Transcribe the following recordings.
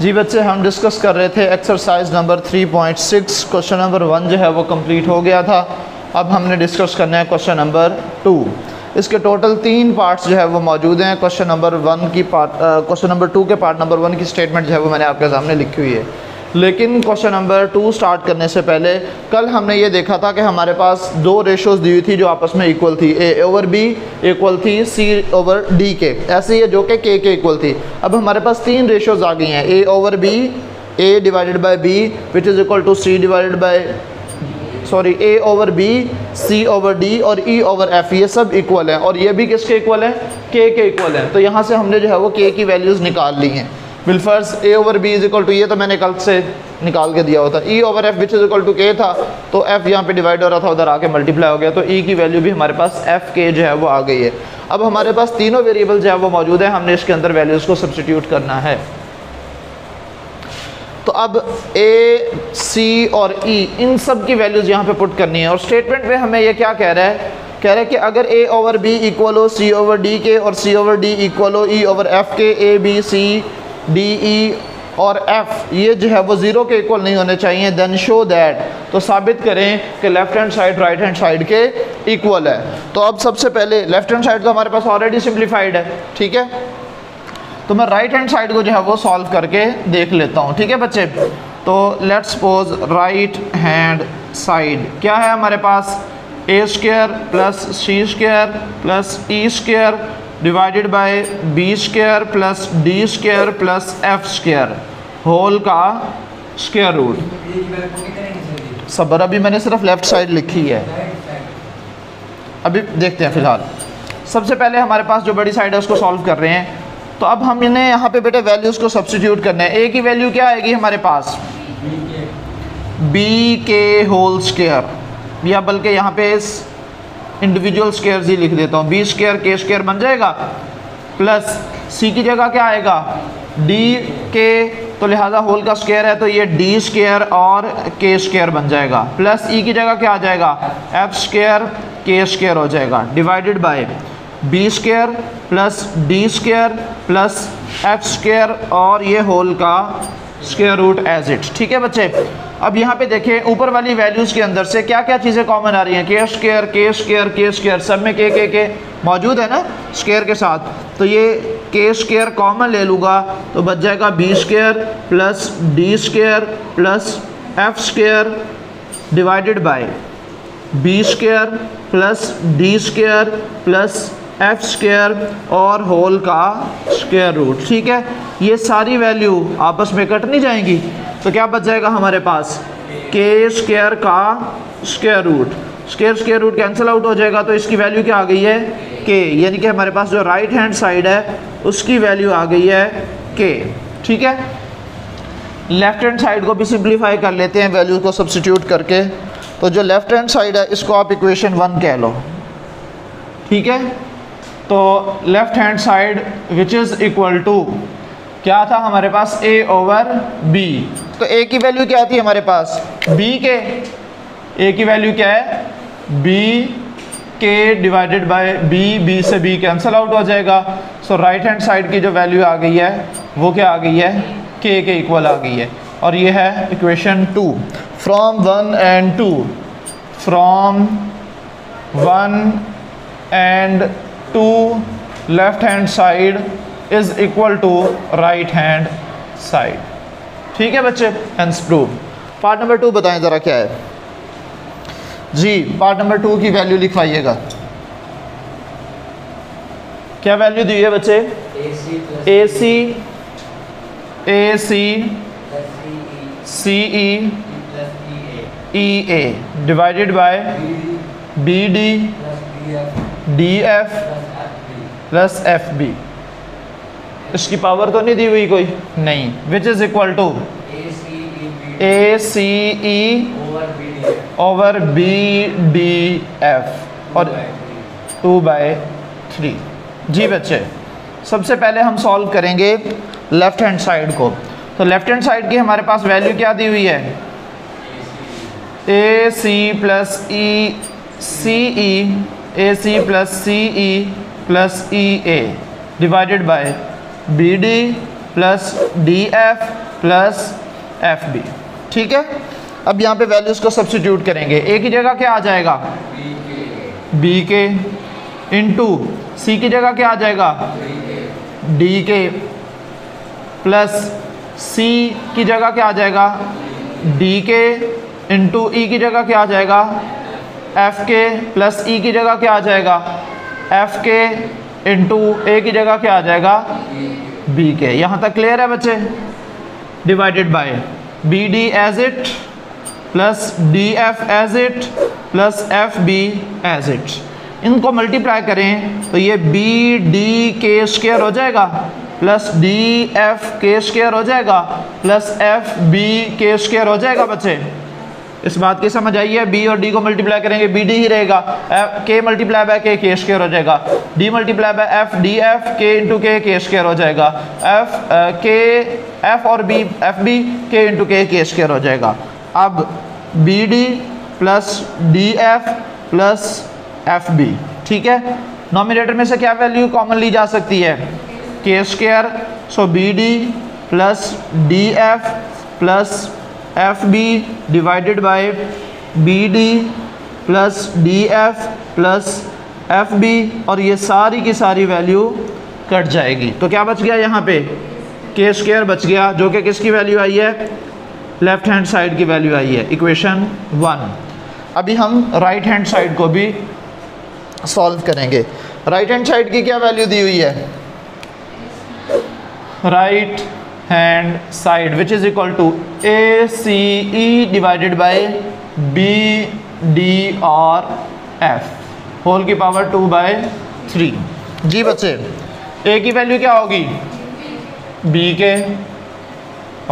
जी बच्चे, हम डिस्कस कर रहे थे एक्सरसाइज नंबर 3.6। क्वेश्चन नंबर 1 जो है वो कंप्लीट हो गया था। अब हमने डिस्कस करना है क्वेश्चन नंबर 2। इसके टोटल 3 पार्ट्स जो है वो मौजूद हैं। क्वेश्चन नंबर 2 के पार्ट नंबर 1 की स्टेटमेंट जो है वो मैंने आपके सामने लिखी हुई है। लेकिन क्वेश्चन नंबर 2 स्टार्ट करने से पहले कल हमने ये देखा था कि हमारे पास 2 रेशोज़ दी हुई थी जो आपस में इक्वल थी। ए ओवर बी इक्वल थी सी ओवर डी के, ऐसे ही है जो कि के इक्वल थी। अब हमारे पास 3 रेशोज़ आ गई हैं। A over B, A divided by B which is equal to C divided by A over B, C over D और ई ओवर एफ, ये सब इक्वल हैं। और ये भी किसके इक्वल हैं? के इक्वल हैं। तो यहाँ से हमने जो है वो के की वैल्यूज़ निकाल ली हैं। बिलफर्स A over B is equal to, ये तो मैंने कल से निकाल के दिया हुआ था, E over F which is equal to K था, तो एफ यहाँ पे डिवाइड हो रहा था, उधर आके मल्टीप्लाई हो गया, तो ई की वैल्यू भी हमारे पास एफ के जो है वो आ गई है। अब हमारे पास तीनों वेरिएबल जो है वो मौजूद है, हमने इसके अंदर वैल्यूज़ को सब्स्टिट्यूट करना है। तो अब ए, सी और ई इन सब की वैल्यूज़ यहाँ पे पुट करनी है। और स्टेटमेंट में हमें ये क्या कह रहा है? कह रहा है कि अगर ए ओवर बी इक्वल हो सी ओवर डी के और सी ओवर डी इक्वल हो ई ओवर एफ के, A B C D E और एफ ये जो है वो 0 के इक्वल नहीं होने चाहिए। देन शो दैट, तो साबित करें कि left hand side right hand side के इक्वल है। तो अब सबसे पहले लेफ्ट हैंड साइड तो हमारे पास ऑलरेडी सिंप्लीफाइड है, ठीक है। तो मैं राइट हैंड साइड को जो है वो सॉल्व करके देख लेता हूँ, ठीक है बच्चे। तो let's suppose right hand side क्या है हमारे पास? A square plus C square plus E square divided by B square plus D square plus F square whole का स्क्वायर रूट। सबर, अभी मैंने सिर्फ लेफ्ट साइड लिखी है, अभी देखते हैं फिलहाल। सबसे पहले हमारे पास जो बड़ी साइड है उसको सॉल्व कर रहे हैं। तो अब हम इन्हें यहाँ पे बेटे वैल्यूज़ को सब्स्टिट्यूट करना है। ए की वैल्यू क्या आएगी हमारे पास? बी के होल स्क्वायर, या बल्कि यहाँ पे इंडिविजुअल स्क्वायर्स ही लिख देता हूँ, बी स्क्वायर के स्क्वायर बन जाएगा, प्लस सी की जगह क्या आएगा? डी के, तो लिहाजा होल का स्क्वायर है तो ये डी स्क्वायर और के स्क्वायर बन जाएगा, प्लस ई की जगह क्या आ जाएगा? एफ स्क्वायर के स्क्वायर हो जाएगा, divided by B square plus D square plus F square और ये होल का स्क्वायर रूट एज इट, ठीक है बच्चे। अब यहाँ पे देखें ऊपर वाली वैल्यूज़ के अंदर से क्या क्या चीज़ें कॉमन आ रही हैं? के square K square K square, सब में के मौजूद है ना स्क्वायर के साथ, तो ये के स्क्वायर कॉमन ले लूँगा तो बच जाएगा B square plus D square plus F square divided by B square plus D square plus F square और होल का स्क्वायर रूट, ठीक है। ये सारी वैल्यू आपस में कट नहीं जाएंगी, तो क्या बच जाएगा हमारे पास? के स्क्वायर का square root, square root cancel out हो जाएगा, तो इसकी वैल्यू क्या आ गई है? के, यानी कि हमारे पास जो राइट हैंड साइड है उसकी वैल्यू आ गई है के, ठीक है। लेफ्ट हैंड साइड को भी सिंप्लीफाई कर लेते हैं वैल्यू को सब्स्टिट्यूट करके। तो जो लेफ्ट हैंड साइड है इसको आप इक्वेशन 1 कह लो, ठीक है। तो left hand side which is equal to क्या था हमारे पास? ए ओवर बी। तो ए की वैल्यू क्या थी हमारे पास? बी के। ए की वैल्यू क्या है? बी के डिवाइडेड बाय बी, बी से बी कैंसिल आउट हो जाएगा। सो राइट हैंड साइड की जो वैल्यू आ गई है वो क्या आ गई है? के इक्वल आ गई है। और ये है equation 2। From 1 and 2, from 1 and 2 left hand side is equal to right hand side, ठीक है बच्चे। Hence prove. पार्ट नंबर 2 बताएं ज़रा क्या है जी। पार्ट नंबर 2 की वैल्यू लिखवाइएगा। क्या वैल्यू दी है बच्चे? A C C E A divided by B D F plus F B. इसकी पावर तो नहीं दी हुई कोई? नहीं। Which is equal to A C E over B D F और 2/3। जी बच्चे, सबसे पहले हम सॉल्व करेंगे लेफ्ट हैंड साइड को। तो लेफ्ट हैंड साइड की हमारे पास वैल्यू क्या दी हुई है? A C plus E C E, A C plus C E plus E A divided by B D plus D F plus F B. ठीक है, अब यहाँ पे वैल्यूज़ को सब्स्टिट्यूट करेंगे। ए की जगह क्या आ जाएगा, बी के, इंटू सी की जगह क्या आ जाएगा, डी के, प्लस सी की जगह क्या आ जाएगा, डी के, इंटू ई की जगह क्या आ जाएगा, एफ के, प्लस ई की जगह क्या आ जाएगा, एफ के, इंटू ए की जगह क्या आ जाएगा, बी के। यहाँ तक क्लियर है बच्चे? Divided by B D as it plus D F as it plus F B as it. इनको मल्टीप्लाई करें तो ये बी डी के स्क्वायर हो जाएगा प्लस डी एफ के स्क्वायर हो जाएगा प्लस एफ बी के स्क्वायर हो जाएगा। बच्चे इस बात की समझ आई है? बी और डी को मल्टीप्लाई करेंगे बी डी ही रहेगा, के मल्टीप्लाई बाय के स्क्वायर हो जाएगा, D multiply by F D F के इंटू के स्क्वायर हो जाएगा, एफ और बी एफ बी के इंटू के स्क्वायर हो जाएगा। अब B D plus D F plus F B. ठीक है, नॉमिनेटर में से क्या वैल्यू कॉमन ली जा सकती है, K square. So B D plus D F plus F B divided by B D plus D F plus F B, और ये सारी की सारी वैल्यू कट जाएगी। तो क्या बच गया यहाँ पे, के स्क्वायर बच गया, जो कि किसकी वैल्यू आई है, लेफ्ट हैंड साइड की वैल्यू आई है, इक्वेशन 1। अभी हम राइट हैंड साइड को भी सॉल्व करेंगे। राइट हैंड साइड की क्या वैल्यू दी हुई है, right hand side which is equal to A C E divided by B D और एफ होल की पावर 2/3। जी बच्चे, ए की वैल्यू क्या होगी, बी के,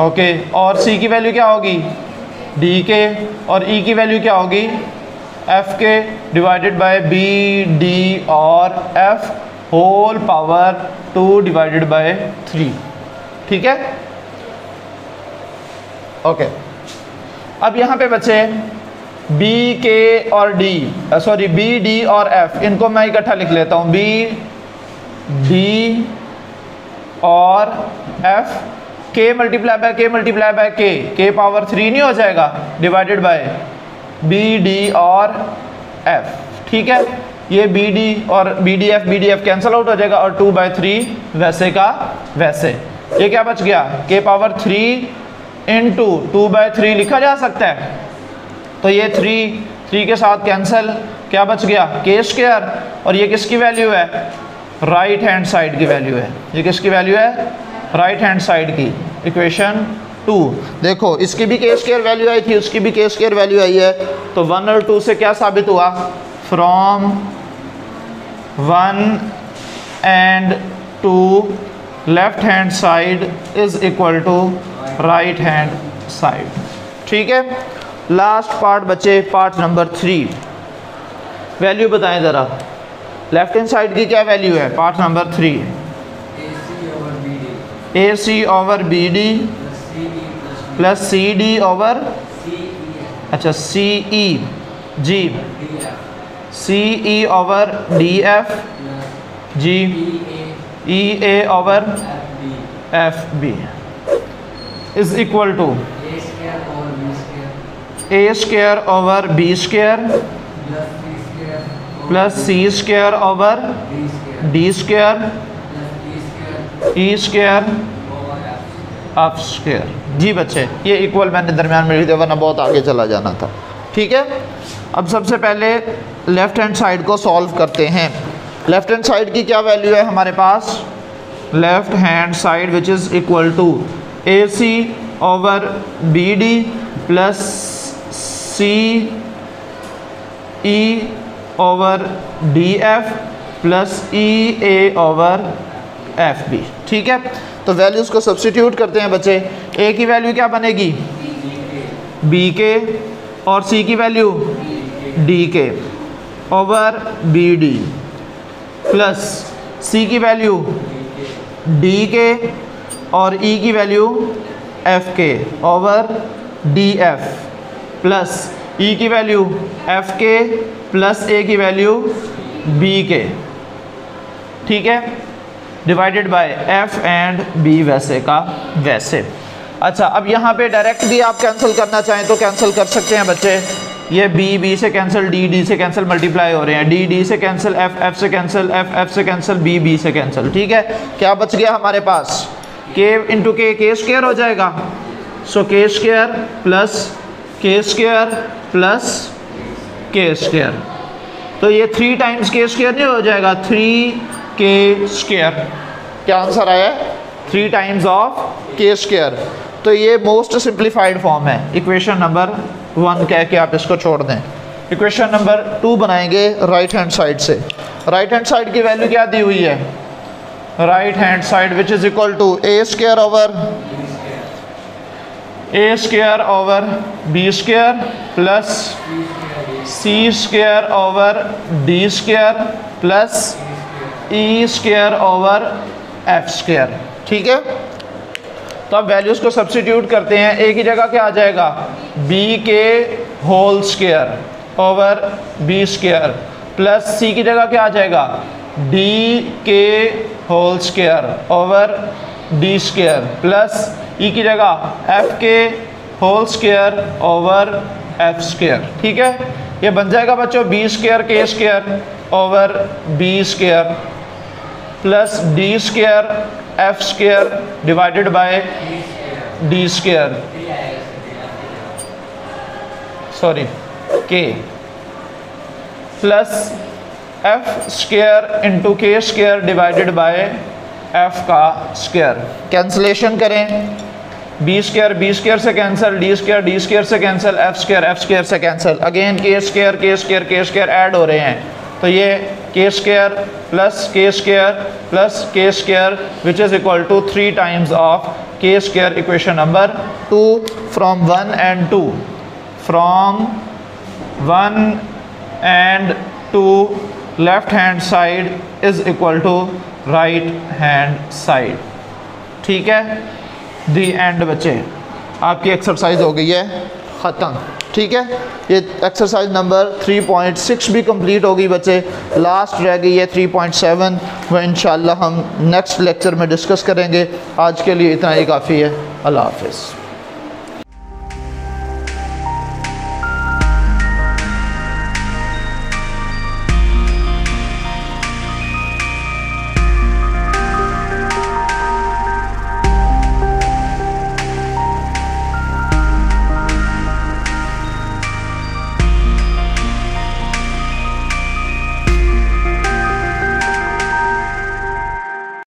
ओके, और सी की वैल्यू क्या होगी, डी के, और ई की वैल्यू क्या होगी, एफ के डिवाइडेड बाय बी डी और एफ होल पावर 2/3। ठीक है, ओके। अब यहाँ पे बचे बी के और डी, सॉरी बी डी और एफ, इनको मैं इकट्ठा लिख लेता हूँ, बी डी और F, K multiply by K power 3 नहीं हो जाएगा, डिवाइडेड बाय बी डी और एफ। ठीक है, ये बी डी और B D F cancel out हो जाएगा और 2/3 वैसे का वैसे। ये क्या बच गया, के पावर 3 इंटू 2/3 लिखा जा सकता है, तो ये 3 के साथ कैंसिल, क्या बच गया, के स्क्वायर, और ये किसकी वैल्यू है, राइट हैंड साइड की वैल्यू है। ये किसकी वैल्यू है, राइट हैंड साइड की, इक्वेशन 2। देखो इसकी भी के स्क्वायर वैल्यू आई थी, उसकी भी के स्क्वायर वैल्यू आई है, तो 1 और 2 से क्या साबित हुआ, from 1 and 2 left hand side is equal to right hand side. ठीक है, लास्ट पार्ट बचे, पार्ट नंबर 3। वैल्यू बताएं ज़रा, लेफ्ट हैंड साइड की क्या वैल्यू है, part number 3, A C over B D plus C D over, अच्छा C E, जी C E over D F, जी E A over F B is equal to A square over B square plus C square over D square E square F square. जी बच्चे, ये equal मैंने दरमियान में लिख दिया, वरना बहुत आगे चला जाना था। ठीक है, अब सबसे पहले लेफ्ट हैंड साइड को सॉल्व करते हैं। लेफ्ट हैंड साइड की क्या वैल्यू है हमारे पास, left hand side which is equal to A C over B D plus C E over D F plus E A over F B. ठीक है, तो वैल्यूज़ को सब्स्टिट्यूट करते हैं बच्चे। ए की वैल्यू क्या बनेगी, बी के, और सी की value D K over B D plus C की वैल्यू डी के और ई की value F K over D F plus E की value F K plus A की वैल्यू बी के। ठीक है, divided by F and B वैसे का वैसे। अच्छा, अब यहाँ पे डायरेक्ट भी आप कैंसिल करना चाहें तो कैंसिल कर सकते हैं बच्चे। ये बी से कैंसिल, डी से कैंसिल, मल्टीप्लाई हो रहे हैं, डी से कैंसिल, एफ से कैंसिल, एफ से कैंसिल, बी से कैंसिल। ठीक है, क्या बच गया हमारे पास? के इंटू के स्क्वायर हो जाएगा। सो के square plus K square plus K square, तो ये 3 टाइम्स के स्क्वायर नहीं हो जाएगा, 3 स्क्वायर। क्या आंसर आया? 3 टाइम्स ऑफ के स्क्वायर। तो ये मोस्ट सिंप्लीफाइड फॉर्म है। इक्वेशन नंबर 1 कह के आप इसको छोड़ दें। इक्वेशन नंबर 2 बनाएंगे राइट हैंड साइड से। राइट हैंड साइड की वैल्यू क्या दी हुई है? Right hand side which is equal to A square over B square plus C square over D square plus E square over F square. ठीक है, तो अब वैल्यूज़ को सब्स्टिट्यूट करते हैं। ए की जगह क्या आ जाएगा? B K whole square over B square plus C की जगह क्या आ जाएगा? D K whole square over D square plus E की जगह F K whole square over F square. ठीक है, ये बन जाएगा बच्चों B square K square over B square plus D square F square divided by D square, sorry K, plus F square into K square divided by F का square. Cancellation करें, B square से cancel, D square से cancel, F square से cancel, again K square add हो रहे हैं, तो ये K square plus K square which is equal to 3 times of K square. Equation number 2 from 1 and 2, from 1 and 2 left hand side is equal to right hand side. ठीक है, दी and बच्चे, आपकी exercise हो गई है ख़त्म। ठीक है, ये एक्सरसाइज नंबर 3.6 भी कंप्लीट होगी बच्चे। लास्ट रह गई है 3.7, वो इंशाल्लाह हम नेक्स्ट लेक्चर में डिस्कस करेंगे। आज के लिए इतना ही काफ़ी है। अल्लाह हाफ़िज़।